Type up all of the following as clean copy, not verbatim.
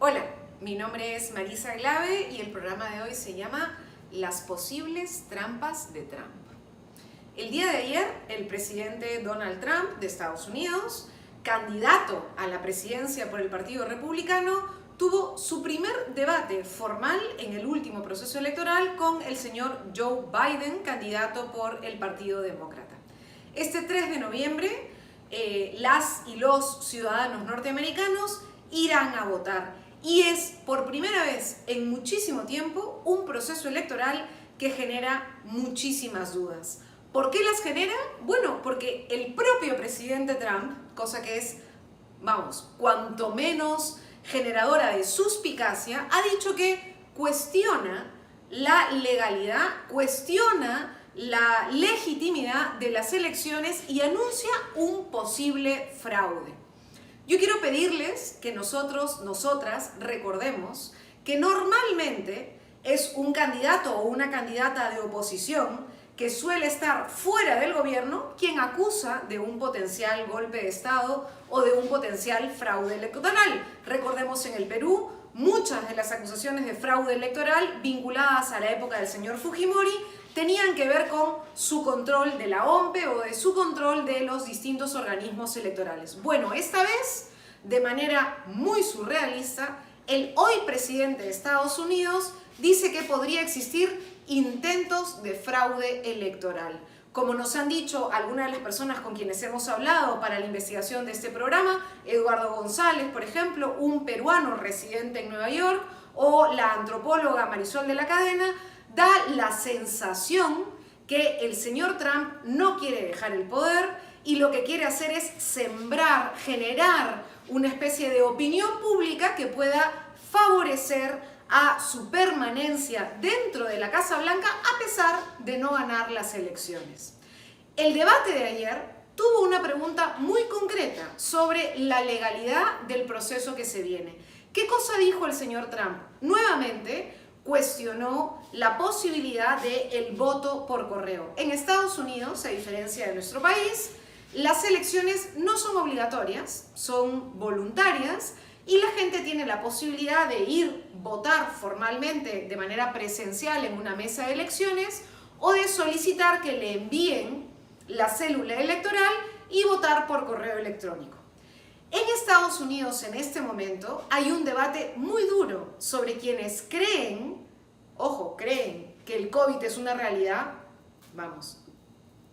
Hola, mi nombre es Marisa Glave y el programa de hoy se llama Las posibles trampas de Trump. El día de ayer, el presidente Donald Trump de Estados Unidos, candidato a la presidencia por el Partido Republicano, tuvo su primer debate formal en el último proceso electoral con el señor Joe Biden, candidato por el Partido Demócrata. Este 3 de noviembre, las y los ciudadanos norteamericanos irán a votar. Y es por primera vez en muchísimo tiempo un proceso electoral que genera muchísimas dudas. ¿Por qué las genera? Bueno, porque el propio presidente Trump, cosa que es, cuanto menos generadora de suspicacia, ha dicho que cuestiona la legalidad, cuestiona la legitimidad de las elecciones y anuncia un posible fraude. Yo quiero pedirles que nosotras recordemos que normalmente es un candidato o una candidata de oposición que suele estar fuera del gobierno quien acusa de un potencial golpe de Estado o de un potencial fraude electoral. Recordemos en el Perú, muchas de las acusaciones de fraude electoral vinculadas a la época del señor Fujimori tenían que ver con su control de la OMPE o de su control de los distintos organismos electorales. Bueno, esta vez, de manera muy surrealista, el hoy presidente de Estados Unidos dice que podría existir intentos de fraude electoral. Como nos han dicho algunas de las personas con quienes hemos hablado para la investigación de este programa, Eduardo González, por ejemplo, un peruano residente en Nueva York, o la antropóloga Marisol de la Cadena, da la sensación que el señor Trump no quiere dejar el poder y lo que quiere hacer es sembrar, generar una especie de opinión pública que pueda favorecer a su permanencia dentro de la Casa Blanca a pesar de no ganar las elecciones. El debate de ayer tuvo una pregunta muy concreta sobre la legalidad del proceso que se viene. ¿Qué cosa dijo el señor Trump? Nuevamente cuestionó la posibilidad del voto por correo. En Estados Unidos, a diferencia de nuestro país, las elecciones no son obligatorias, son voluntarias y la gente tiene la posibilidad de ir votar formalmente de manera presencial en una mesa de elecciones o de solicitar que le envíen la célula electoral y votar por correo electrónico. En Estados Unidos en este momento hay un debate muy duro sobre quienes creen, creen que el COVID es una realidad,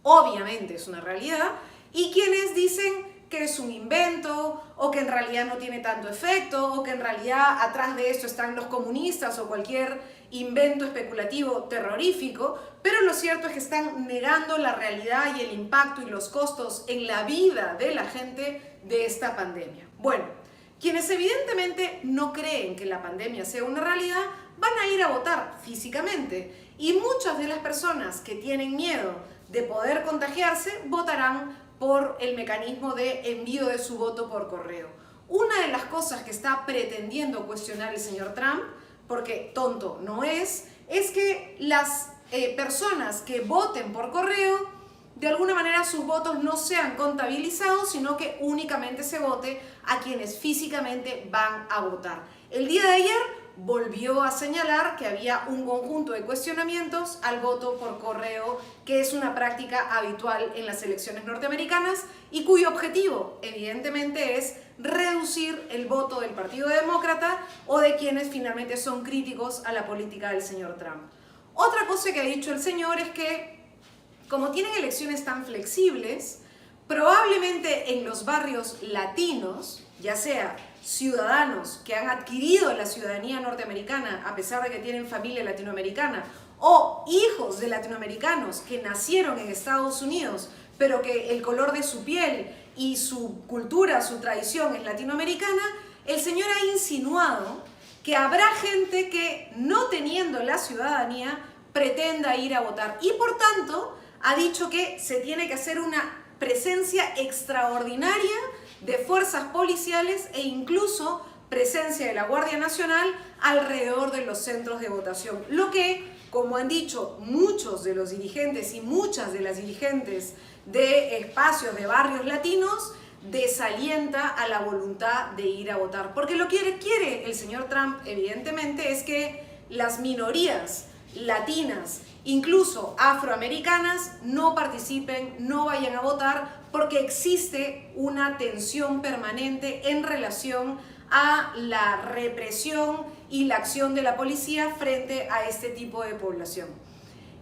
obviamente es una realidad, y quienes dicen que es un invento, o que en realidad no tiene tanto efecto, o que en realidad atrás de esto están los comunistas o cualquier invento especulativo terrorífico, pero lo cierto es que están negando la realidad y el impacto y los costos en la vida de la gente de esta pandemia. Bueno, quienes evidentemente no creen que la pandemia sea una realidad, van a ir a votar físicamente, y muchas de las personas que tienen miedo de poder contagiarse votarán por el mecanismo de envío de su voto por correo. Una de las cosas que está pretendiendo cuestionar el señor Trump, porque tonto no es que las personas que voten por correo, de alguna manera sus votos no sean contabilizados, sino que únicamente se vote a quienes físicamente van a votar. El día de ayer volvió a señalar que había un conjunto de cuestionamientos al voto por correo, que es una práctica habitual en las elecciones norteamericanas y cuyo objetivo, evidentemente, es reducir el voto del Partido Demócrata o de quienes finalmente son críticos a la política del señor Trump. Otra cosa que ha dicho el señor es que, como tienen elecciones tan flexibles, probablemente en los barrios latinos, ya sea ciudadanos que han adquirido la ciudadanía norteamericana a pesar de que tienen familia latinoamericana, o hijos de latinoamericanos que nacieron en Estados Unidos, pero que el color de su piel y su cultura, su tradición es latinoamericana, el señor ha insinuado que habrá gente que, no teniendo la ciudadanía, pretenda ir a votar. Y por tanto, ha dicho que se tiene que hacer una presencia extraordinaria de fuerzas policiales e incluso presencia de la Guardia Nacional alrededor de los centros de votación. Lo que, como han dicho muchos de los dirigentes y muchas de las dirigentes de espacios de barrios latinos, desalienta a la voluntad de ir a votar. Porque lo que quiere el señor Trump, evidentemente, es que las minorías latinas, incluso afroamericanas, no participen, no vayan a votar, porque existe una tensión permanente en relación a la represión y la acción de la policía frente a este tipo de población.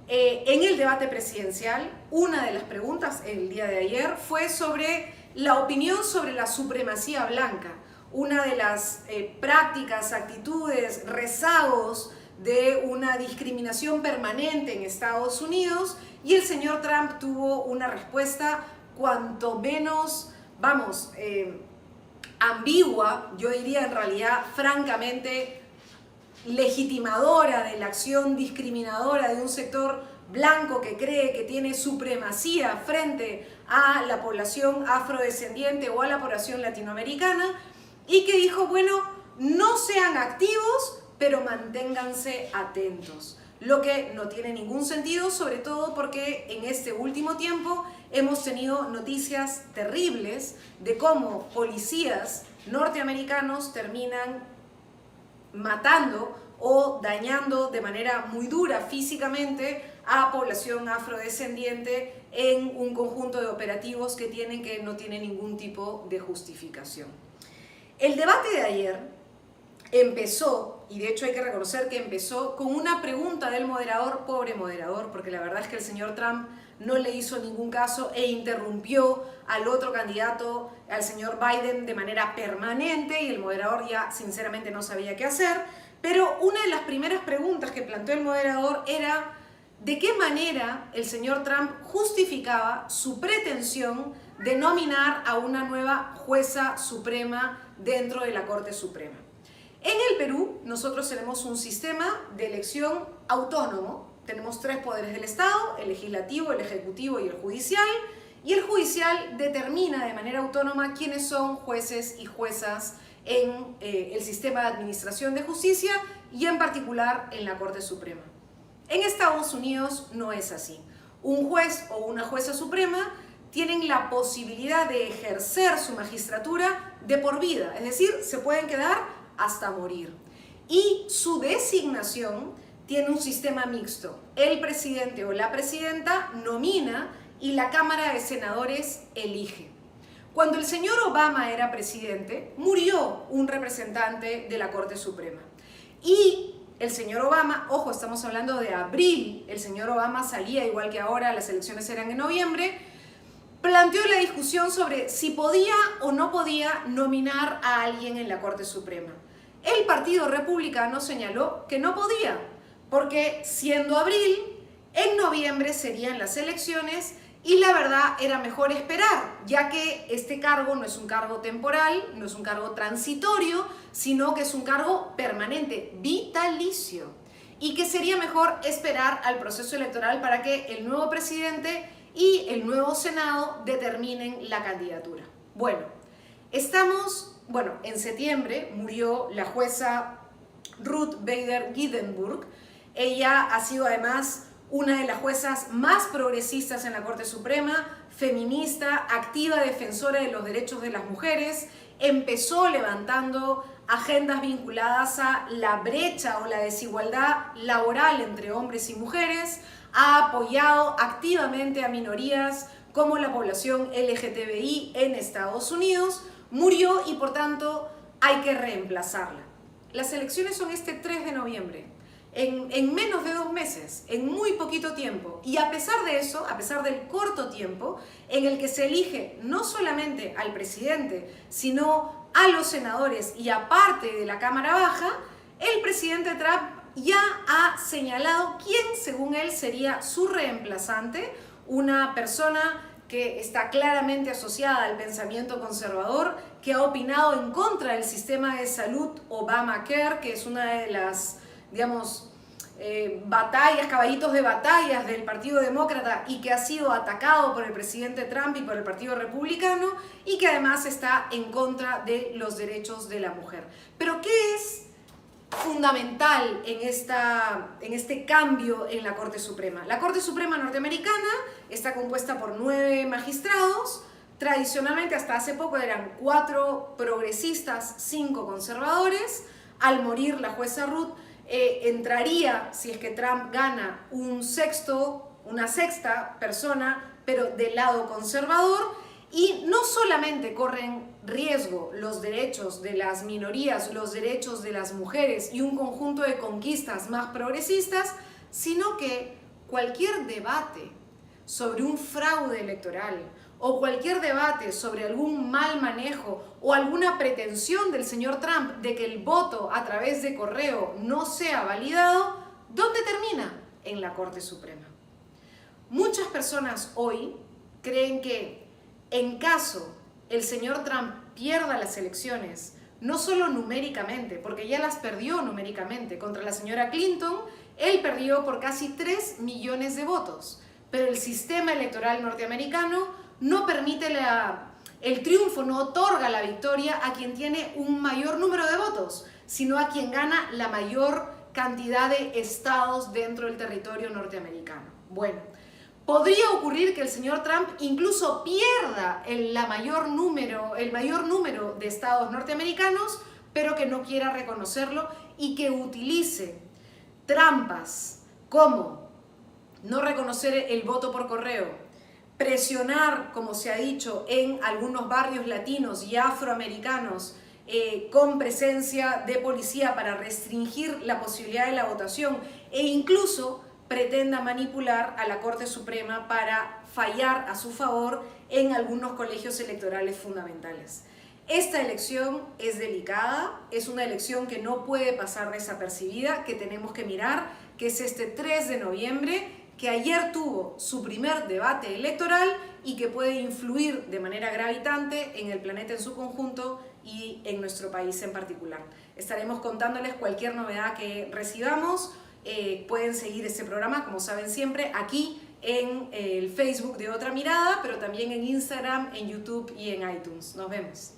En el debate presidencial, una de las preguntas el día de ayer fue sobre la opinión sobre la supremacía blanca, una de las prácticas, actitudes, rezagos de una discriminación permanente en Estados Unidos, y el señor Trump tuvo una respuesta cuanto menos, ambigua, yo diría en realidad francamente legitimadora de la acción discriminadora de un sector blanco que cree que tiene supremacía frente a la población afrodescendiente o a la población latinoamericana, y que dijo, bueno, no sean activos, pero manténganse atentos. Lo que no tiene ningún sentido, sobre todo porque en este último tiempo hemos tenido noticias terribles de cómo policías norteamericanos terminan matando o dañando de manera muy dura físicamente a población afrodescendiente en un conjunto de operativos que no tienen ningún tipo de justificación. El debate de ayer empezó, y de hecho hay que reconocer que empezó con una pregunta del moderador, pobre moderador, porque la verdad es que el señor Trump no le hizo ningún caso e interrumpió al otro candidato, al señor Biden, de manera permanente, y el moderador ya sinceramente no sabía qué hacer. Pero una de las primeras preguntas que planteó el moderador era de qué manera el señor Trump justificaba su pretensión de nominar a una nueva jueza suprema dentro de la Corte Suprema. En el Perú nosotros tenemos un sistema de elección autónomo. Tenemos 3 poderes del Estado: el legislativo, el ejecutivo y el judicial. Y el judicial determina de manera autónoma quiénes son jueces y juezas en el sistema de administración de justicia y en particular en la Corte Suprema. En Estados Unidos no es así. Un juez o una jueza suprema tienen la posibilidad de ejercer su magistratura de por vida, es decir, se pueden quedar hasta morir. Y su designación tiene un sistema mixto. El presidente o la presidenta nomina y la Cámara de Senadores elige. Cuando el señor Obama era presidente, murió un representante de la Corte Suprema. Y el señor Obama, ojo, estamos hablando de abril, el señor Obama salía igual que ahora, las elecciones eran en noviembre, planteó la discusión sobre si podía o no podía nominar a alguien en la Corte Suprema. El Partido Republicano señaló que no podía, porque siendo abril, en noviembre serían las elecciones y la verdad era mejor esperar, ya que este cargo no es un cargo temporal, no es un cargo transitorio, sino que es un cargo permanente, vitalicio, y que sería mejor esperar al proceso electoral para que el nuevo presidente y el nuevo Senado determinen la candidatura. En septiembre murió la jueza Ruth Bader Ginsburg. Ella ha sido además una de las juezas más progresistas en la Corte Suprema, feminista, activa defensora de los derechos de las mujeres. Empezó levantando agendas vinculadas a la brecha o la desigualdad laboral entre hombres y mujeres. Ha apoyado activamente a minorías como la población LGTBI en Estados Unidos. Murió y por tanto hay que reemplazarla. Las elecciones son este 3 de noviembre. En menos de 2 meses, en muy poquito tiempo, y a pesar de eso, a pesar del corto tiempo en el que se elige no solamente al presidente, sino a los senadores y a parte de la Cámara Baja, el presidente Trump ya ha señalado quién, según él, sería su reemplazante, una persona que está claramente asociada al pensamiento conservador, que ha opinado en contra del sistema de salud Obamacare, que es una de las caballitos de batallas del Partido Demócrata y que ha sido atacado por el presidente Trump y por el Partido Republicano, y que además está en contra de los derechos de la mujer. Pero ¿qué es fundamental en este cambio en la Corte Suprema? La Corte Suprema norteamericana está compuesta por 9 magistrados, Tradicionalmente, hasta hace poco, eran 4 progresistas, 5 conservadores. Al morir la jueza Ruth, entraría, si es que Trump gana, una sexta persona, pero del lado conservador. Y no solamente corren riesgo los derechos de las minorías, los derechos de las mujeres y un conjunto de conquistas más progresistas, sino que cualquier debate sobre un fraude electoral o cualquier debate sobre algún mal manejo o alguna pretensión del señor Trump de que el voto a través de correo no sea validado, ¿dónde termina? En la Corte Suprema. Muchas personas hoy creen que en caso el señor Trump pierda las elecciones, no solo numéricamente, porque ya las perdió numéricamente contra la señora Clinton, él perdió por casi 3 millones de votos, pero el sistema electoral norteamericano no permite el triunfo, no otorga la victoria a quien tiene un mayor número de votos, sino a quien gana la mayor cantidad de estados dentro del territorio norteamericano. Bueno, podría ocurrir que el señor Trump incluso pierda el mayor número de estados norteamericanos, pero que no quiera reconocerlo y que utilice trampas como no reconocer el voto por correo, presionar, como se ha dicho, en algunos barrios latinos y afroamericanos con presencia de policía para restringir la posibilidad de la votación e incluso pretenda manipular a la Corte Suprema para fallar a su favor en algunos colegios electorales fundamentales. Esta elección es delicada, es una elección que no puede pasar desapercibida, que tenemos que mirar, que es este 3 de noviembre, que ayer tuvo su primer debate electoral y que puede influir de manera gravitante en el planeta en su conjunto y en nuestro país en particular. Estaremos contándoles cualquier novedad que recibamos. Pueden seguir este programa, como saben siempre, aquí en el Facebook de Otra Mirada, pero también en Instagram, en YouTube y en iTunes. Nos vemos.